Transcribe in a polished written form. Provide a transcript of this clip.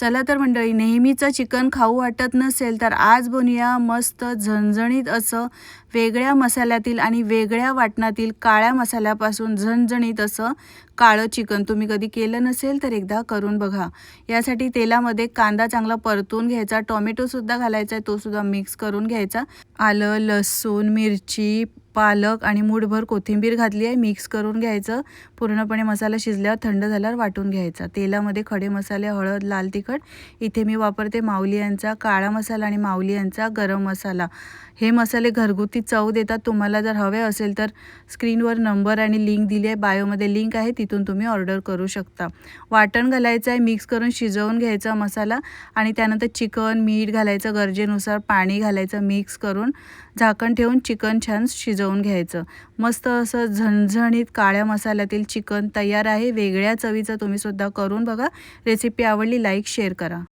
चला तर मंडळी, नेहमीचं चिकन खाऊ वाटत नसेल तर आज बनवूया मस्त झणझणीत असं वेगळ्या मसाल्यातील आणि वेगळ्या वाटणातील काळ्या मसाल्यापासून झणझणीत असं काळं चिकन. तुम्ही कधी केलं नसेल तर एकदा करून बघा. यासाठी तेलामध्ये कांदा चांगला परतून घ्यायचा, टोमॅटोसुद्धा घालायचा आहे, तोसुद्धा मिक्स करून घ्यायचा. आलं, लसूण, मिरची, पालक आणि मूठभर कोथिंबीर घातली आहे, मिक्स करून घ्यायचं. पूर्णपणे मसाला शिजल्यावर थंड झाल्यावर वाटून घ्यायचा. तेलामध्ये खडे मसाले, हळद, लाल तिखट, इथे मी वापरते माऊली यांचा काळा मसाला आणि माऊली यांचा गरम मसाला. हे मसाले घरगुती चव देतात. तुम्हाला जर हवे असेल तर स्क्रीनवर नंबर आणि लिंक दिली आहे, बायोमध्ये लिंक आहे, तिथून तुम्ही ऑर्डर करू शकता. वाटण घालायचं आहे, मिक्स करून शिजवून घ्यायचा मसाला आणि त्यानंतर चिकन, मीठ घालायचं, गरजेनुसार पाणी घालायचं, मिक्स करून झाकण ठेवून चिकन छान शिजवून घ्यायचं. मस्त असं झणझणीत काळ्या मसाल्यातील चिकन तयार आहे. वेगळ्या चवीचं तुम्ही सुद्धा करून बघा. रेसिपी आवडली लाईक शेअर करा.